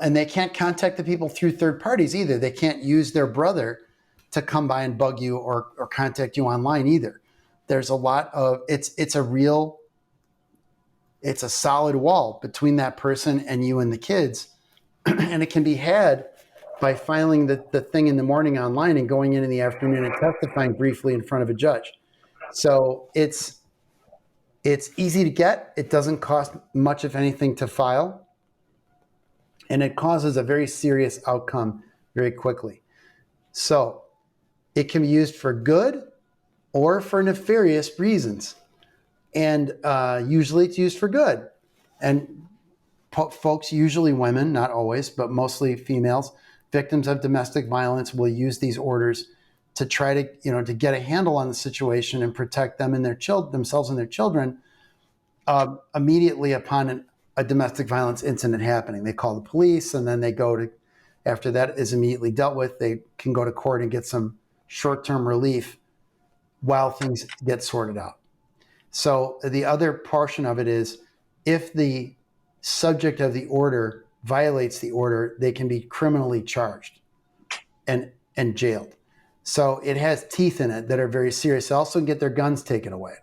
they can't contact the people through third parties either. They can't use their brother to come by and bug you or contact you online either. There's a lot of it's a solid wall between that person and you and the kids, and it can be had by filing the thing in the morning online and going in the afternoon and testifying briefly in front of a judge. So it's easy to get. It doesn't cost much, if anything, to file. And it causes a very serious outcome very quickly. So it can be used for good or for nefarious reasons. And usually it's used for good. And folks, usually women, not always, but mostly females, victims of domestic violence, will use these orders to try to, to get a handle on the situation and protect them and themselves and their children immediately upon a domestic violence incident happening. They call the police, and then they go to, after that is immediately dealt with, they can go to court and get some short-term relief while things get sorted out. So the other portion of it is, if the subject of the order violates the order, they can be criminally charged and jailed. So it has teeth in it that are very serious. They also get their guns taken away.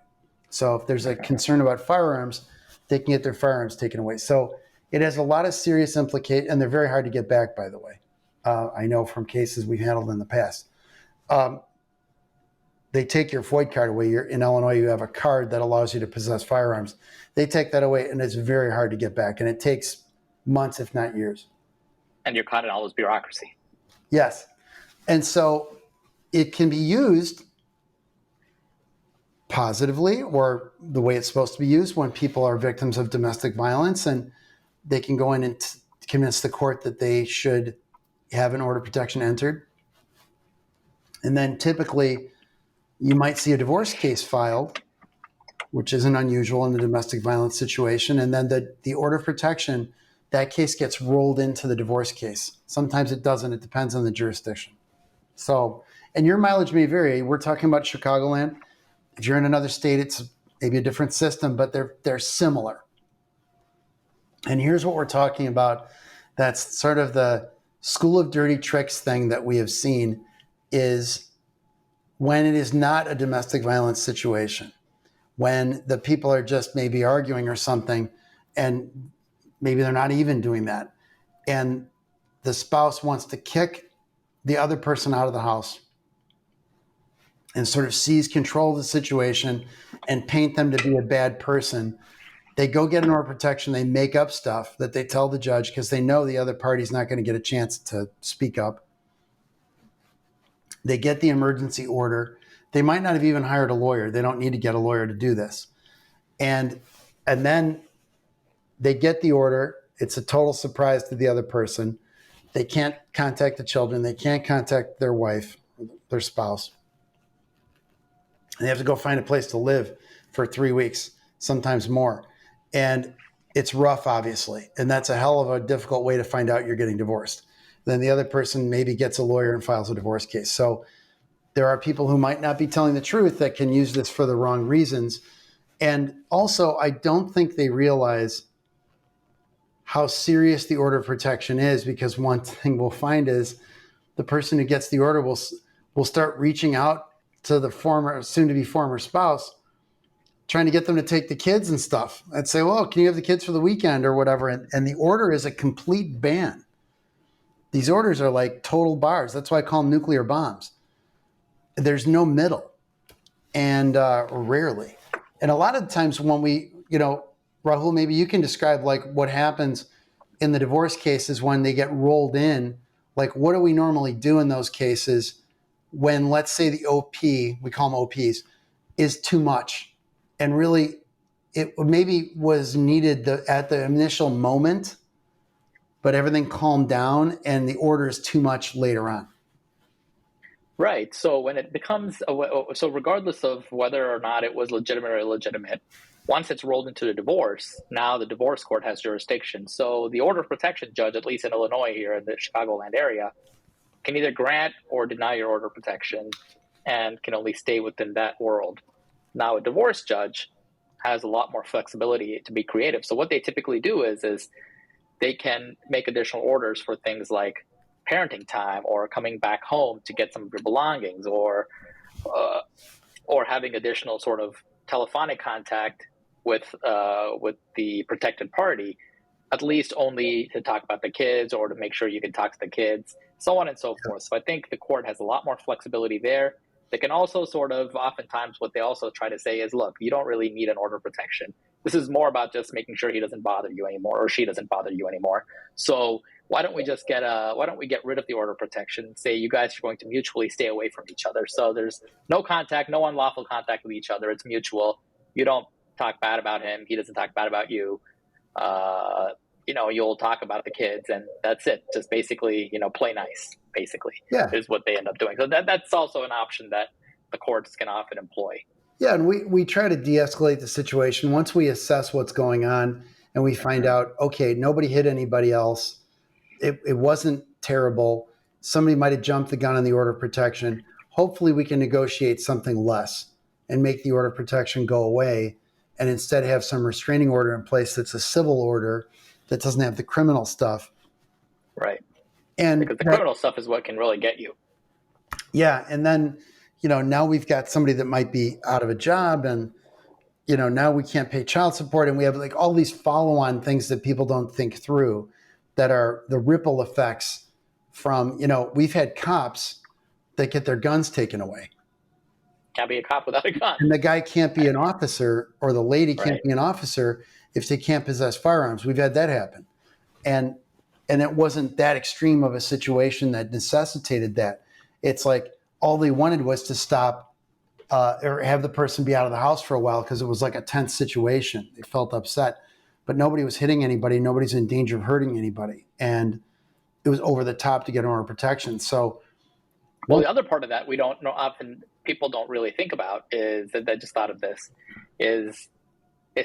So if there's a concern about firearms, they can get their firearms taken away. So it has a lot of serious implications, and they're very hard to get back, by the way. I know from cases we've handled in the past. They take your FOID card away. In Illinois, you have a card that allows you to possess firearms. They take that away, and it's very hard to get back. And it takes months, if not years. And you're caught in all this bureaucracy. Yes. And so it can be used positively, or the way it's supposed to be used, when people are victims of domestic violence, and they can go in and convince the court that they should have an order of protection entered. And then typically you might see a divorce case filed, which isn't unusual in the domestic violence situation. And then the order of protection, that case gets rolled into the divorce case. Sometimes it doesn't. It depends on the jurisdiction. So, and your mileage may vary. We're talking about Chicagoland. If you're in another state, it's maybe a different system, but they're similar. And here's what we're talking about. That's sort of the school of dirty tricks thing that we have seen, is when it is not a domestic violence situation, when the people are just maybe arguing or something, and maybe they're not even doing that, and the spouse wants to kick the other person out of the house and sort of seize control of the situation and paint them to be a bad person. They go get an order of protection. They make up stuff that they tell the judge because they know the other party's not going to get a chance to speak up. They get the emergency order. They might not have even hired a lawyer. They don't need to get a lawyer to do this. And then they get the order. It's a total surprise to the other person. They can't contact the children. They can't contact their wife, their spouse. And they have to go find a place to live for 3 weeks, sometimes more. And it's rough, obviously. And that's a hell of a difficult way to find out you're getting divorced. Then the other person maybe gets a lawyer and files a divorce case. So there are people who might not be telling the truth that can use this for the wrong reasons. And also, I don't think they realize how serious the order of protection is, because one thing we'll find is the person who gets the order will start reaching out to the soon-to-be former spouse, trying to get them to take the kids and stuff. I'd say, well, can you have the kids for the weekend or whatever? And the order is a complete ban. These orders are like total bars. That's why I call them nuclear bombs. There's no middle, and rarely. And a lot of times when we, Rahul, maybe you can describe like what happens in the divorce cases when they get rolled in. Like, what do we normally do in those cases when, let's say, the OP, we call them OPs, is too much, and really it maybe was needed at the initial moment, but everything calmed down and the order is too much later on? Right. So when it becomes, so regardless of whether or not it was legitimate or illegitimate, once it's rolled into the divorce, now the divorce court has jurisdiction. So the order of protection judge, at least in Illinois here in the Chicagoland area, can either grant or deny your order of protection and can only stay within that world. Now a divorce judge has a lot more flexibility to be creative. So what they typically do is they can make additional orders for things like parenting time or coming back home to get some of your belongings or having additional sort of telephonic contact with the protected party, at least only to talk about the kids or to make sure you can talk to the kids, so on and so forth. So I think the court has a lot more flexibility there. They can also sort of, oftentimes what they also try to say is, look, you don't really need an order of protection. This is more about just making sure he doesn't bother you anymore or she doesn't bother you anymore. So why don't we get rid of the order of protection? Say you guys are going to mutually stay away from each other. So there's no contact, no unlawful contact with each other. It's mutual. You don't talk bad about him. He doesn't talk bad about you. You'll talk about the kids and that's it. Just basically, play nice, basically, is what they end up doing. So that's also an option that the courts can often employ. Yeah, and we try to de-escalate the situation. Once we assess what's going on and we find out, okay, nobody hit anybody else. It wasn't terrible. Somebody might have jumped the gun on the order of protection. Hopefully we can negotiate something less and make the order of protection go away and instead have some restraining order in place that's a civil order that doesn't have the criminal stuff. Right. And because the criminal stuff is what can really get you. Yeah. And then, now we've got somebody that might be out of a job and, now we can't pay child support. And we have like all these follow-on things that people don't think through that are the ripple effects from, we've had cops that get their guns taken away. Can't be a cop without a gun. And the guy can't be an officer or the lady can't be an officer if they can't possess firearms. We've had that happen. And it wasn't that extreme of a situation that necessitated that. It's like all they wanted was to stop or have the person be out of the house for a while because it was like a tense situation. They felt upset, but nobody was hitting anybody. Nobody's in danger of hurting anybody. And it was over the top to get order of protection. So, well, the other part of that we don't know, often people don't really think about is that I just thought of this is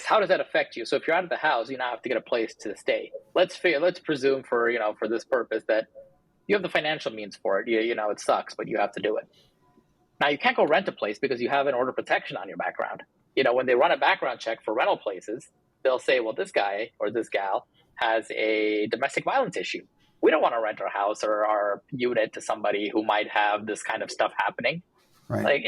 how does that affect you? So if you're out of the house, you now have to get a place to stay. Let's presume for this purpose that you have the financial means for it. It sucks, but you have to do it. Now you can't go rent a place because you have an order of protection on your background. When they run a background check for rental places, they'll say, well, this guy or this gal has a domestic violence issue. We don't want to rent our house or our unit to somebody who might have this kind of stuff happening. Right.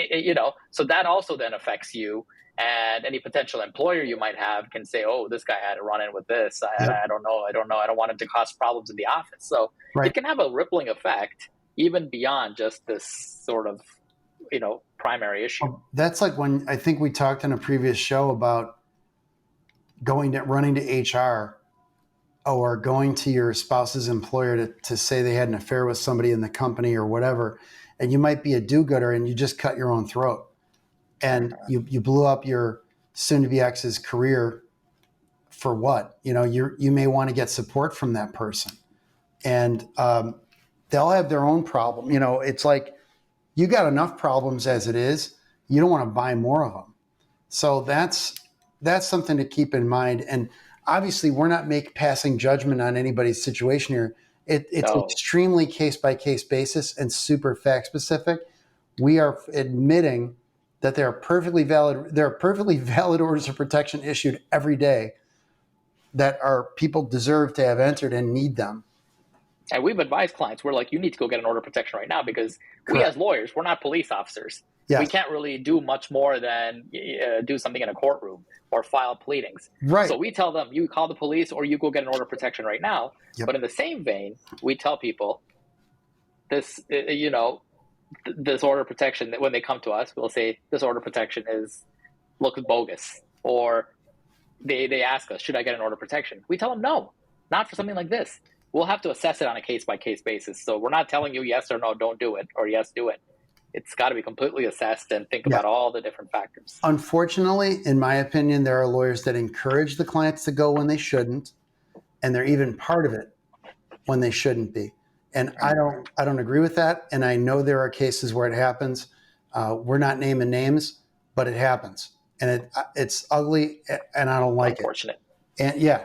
So that also then affects you. And any potential employer you might have can say, oh, this guy had a run in with this. I don't know. I don't want him to cause problems in the office. So It can have a rippling effect even beyond just this sort of, primary issue. That's like when I think we talked in a previous show about running to HR or going to your spouse's employer to say they had an affair with somebody in the company or whatever. And you might be a do-gooder and you just cut your own throat. And you blew up your soon-to-be ex's career for what? You may want to get support from that person. And they'll have their own problem. It's like you got enough problems as it is. You don't want to buy more of them. So that's something to keep in mind. And obviously, we're not passing judgment on anybody's situation here. It's extremely case-by-case basis and super fact-specific. We are admitting that there are perfectly valid orders of protection issued every day that our people deserve to have entered and need them. And we've advised clients, we're like, you need to go get an order of protection right now because we as lawyers, we're not police officers. Yes. We can't really do much more than do something in a courtroom or file pleadings. Right. So we tell them, you call the police or you go get an order of protection right now. Yep. But in the same vein, we tell people this, this order of protection, that when they come to us, we'll say this order of protection looks bogus. Or they ask us, should I get an order of protection? We tell them no, not for something like this. We'll have to assess it on a case-by-case basis. So we're not telling you yes or no, don't do it, or yes, do it. It's got to be completely assessed and think about all the different factors. Unfortunately, in my opinion, there are lawyers that encourage the clients to go when they shouldn't, and they're even part of it when they shouldn't be. And I don't agree with that. And I know there are cases where it happens. We're not naming names, but it happens, and it's ugly, and I don't like Unfortunate. it.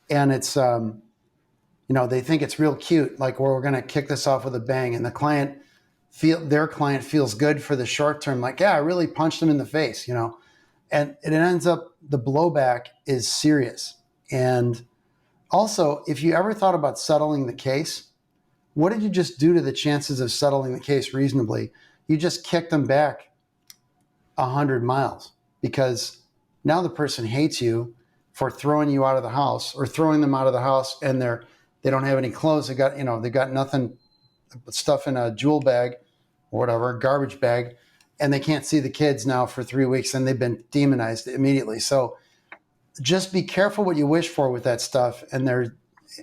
And it's they think it's real cute, like, well, we're going to kick this off with a bang, and their client feels good for the short term, like, yeah, I really punched him in the face, and it ends up the blowback is serious. And also, if you ever thought about settling the case, what did you just do to the chances of settling the case reasonably? You just kicked them back 100 miles, because now the person hates you for throwing you out of the house, or throwing them out of the house, and they don't have any clothes. They got nothing but stuff in a jewel bag or whatever, garbage bag, and they can't see the kids now for 3 weeks, and they've been demonized immediately. So just be careful what you wish for with that stuff. And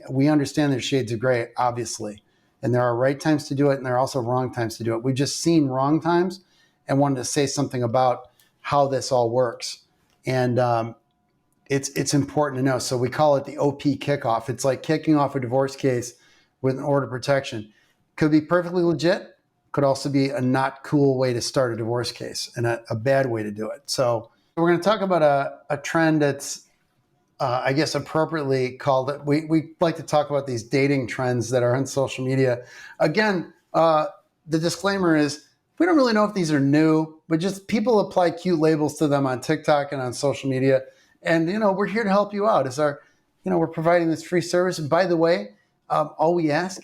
we understand there's shades of gray, obviously. And there are right times to do it, and there are also wrong times to do it. We've just seen wrong times and wanted to say something about how this all works. And it's important to know. So we call it the OP kickoff. It's like kicking off a divorce case with an order of protection. Could be perfectly legit, could also be a not cool way to start a divorce case, and a bad way to do it. So we're going to talk about a trend that's I guess appropriately called it. We like to talk about these dating trends that are on social media. Again, the disclaimer is we don't really know if these are new, but just people apply cute labels to them on TikTok and on social media. And, we're here to help you out. We're providing this free service. And by the way, all we ask,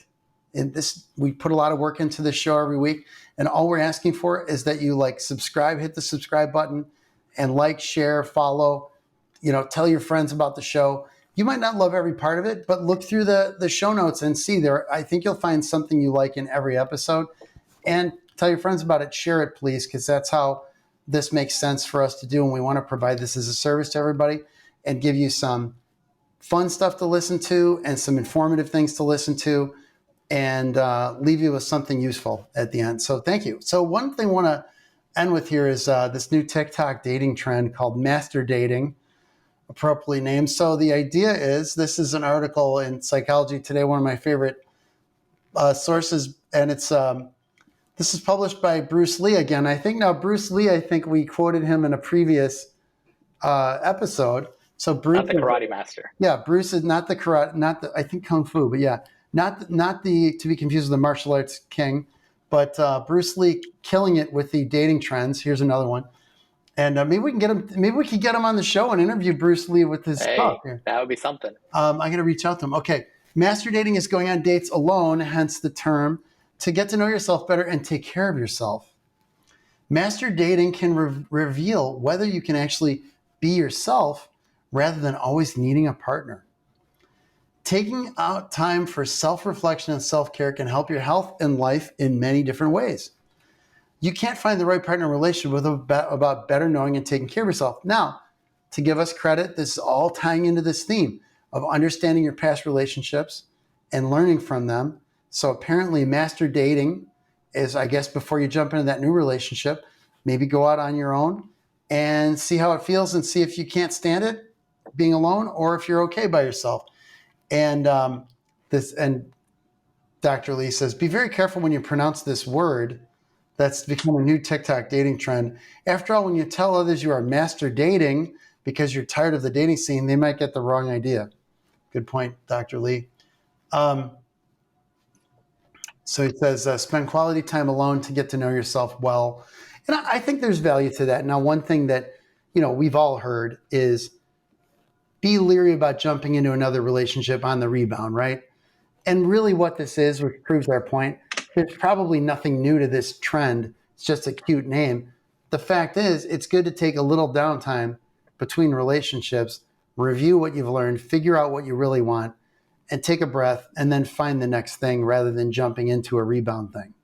we put a lot of work into this show every week, and all we're asking for is that you subscribe, hit the subscribe button, and share, follow, tell your friends about the show. You might not love every part of it, but look through the show notes and see there. I think you'll find something you like in every episode, and tell your friends about it. Share it, please, because that's how this makes sense for us to do. And we want to provide this as a service to everybody and give you some fun stuff to listen to and some informative things to listen to, and leave you with something useful at the end. So thank you. So one thing I want to end with here is this new TikTok dating trend called Masterdating, appropriately named. So the idea is, this is an article in Psychology Today, one of my favorite sources, and this is published by Bruce Lee again. I think we quoted him in a previous episode. So Bruce, not the karate master. Yeah, Bruce is not the karate, I think Kung Fu, but yeah, not the to be confused with the martial arts king, but Bruce Lee killing it with the dating trends. Here's another one. And maybe we can get him. Maybe we can get him on the show and interview Bruce Lee with his talk. That would be something. I'm going to reach out to him. Okay, master dating is going on dates alone, hence the term, to get to know yourself better and take care of yourself. Master dating can reveal whether you can actually be yourself rather than always needing a partner. Taking out time for self-reflection and self-care can help your health and life in many different ways. You can't find the right partner in a relationship about better knowing and taking care of yourself. Now, to give us credit, this is all tying into this theme of understanding your past relationships and learning from them. So apparently master dating is, I guess, before you jump into that new relationship, maybe go out on your own and see how it feels, and see if you can't stand it being alone, or if you're okay by yourself. And Dr. Lee says, be very careful when you pronounce this word. That's become a new TikTok dating trend. After all, when you tell others you are master dating because you're tired of the dating scene, they might get the wrong idea. Good point, Dr. Lee. So he says, spend quality time alone to get to know yourself well. And I think there's value to that. Now, one thing that, we've all heard is be leery about jumping into another relationship on the rebound, right? And really what this is, which proves our point, there's probably nothing new to this trend. It's just a cute name. The fact is, it's good to take a little downtime between relationships, review what you've learned, figure out what you really want, and take a breath, and then find the next thing rather than jumping into a rebound thing.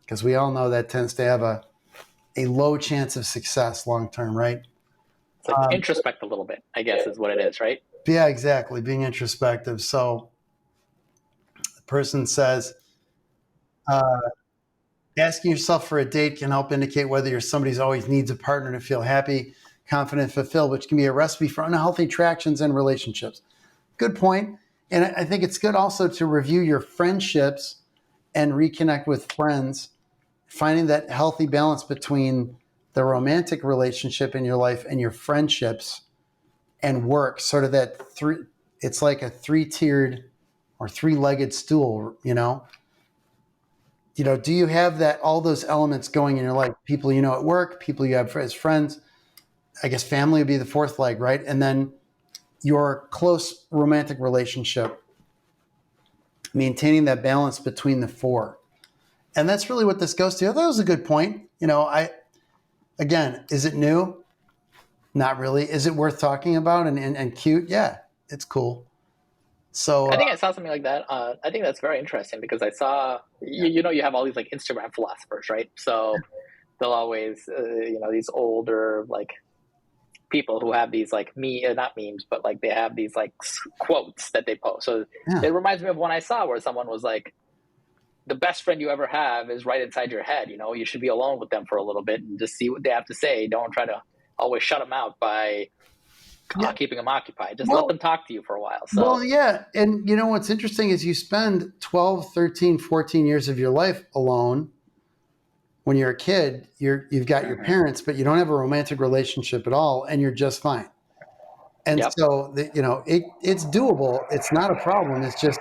Because we all know that tends to have a low chance of success long-term, right? It's like introspect a little bit, I guess, is what it is, right? Yeah, exactly. Being introspective. So the person says, asking yourself for a date can help indicate whether you're somebody who always needs a partner to feel happy, confident, fulfilled, which can be a recipe for unhealthy attractions and relationships. Good point. And I think it's good also to review your friendships and reconnect with friends, finding that healthy balance between the romantic relationship in your life and your friendships and work, sort of that it's like a three-tiered or three-legged stool, do you have all those elements going in your life? People at work, people you have as friends, I guess family would be the fourth leg, right? And then your close romantic relationship, maintaining that balance between the four. And that's really what this goes to. That was a good point. Again, is it new? Not really. Is it worth talking about and cute? Yeah, it's cool. So I think I saw something like that. I think that's very interesting because I saw, you have all these like Instagram philosophers, right? So they'll always, these older like people who have these like not memes, but like they have these like quotes that they post. So it reminds me of one I saw where someone was like, the best friend you ever have is right inside your head. You should be alone with them for a little bit and just see what they have to say. Don't try to always shut them out by keeping them occupied. Just let them talk to you for a while. So. Well, yeah. And what's interesting is you spend 12, 13, 14 years of your life alone. When you're a kid, you've got your parents, but you don't have a romantic relationship at all, and you're just fine. And so, it's doable. It's not a problem. It's just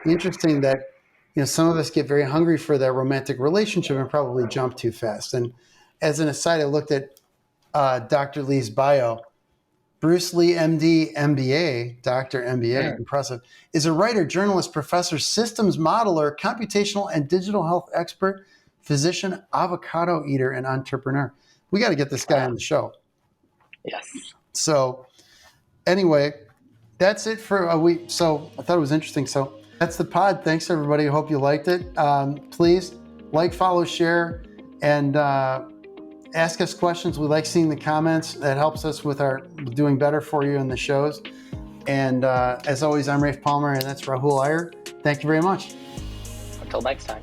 interesting that, some of us get very hungry for that romantic relationship and probably jump too fast. And as an aside, I looked at Dr. Lee's bio. Bruce Lee, MD, MBA, Dr. MBA, impressive, is a writer, journalist, professor, systems modeler, computational and digital health expert, physician, avocado eater, and entrepreneur. We got to get this guy on the show. Yes. So anyway, that's it for a week. So I thought it was interesting. So that's the pod. Thanks, everybody. I hope you liked it. Please like, follow, share, and ask us questions. We like seeing the comments. That helps us with our doing better for you in the shows. And as always, I'm Raif Palmer, and that's Rahul Iyer. Thank you very much. Until next time.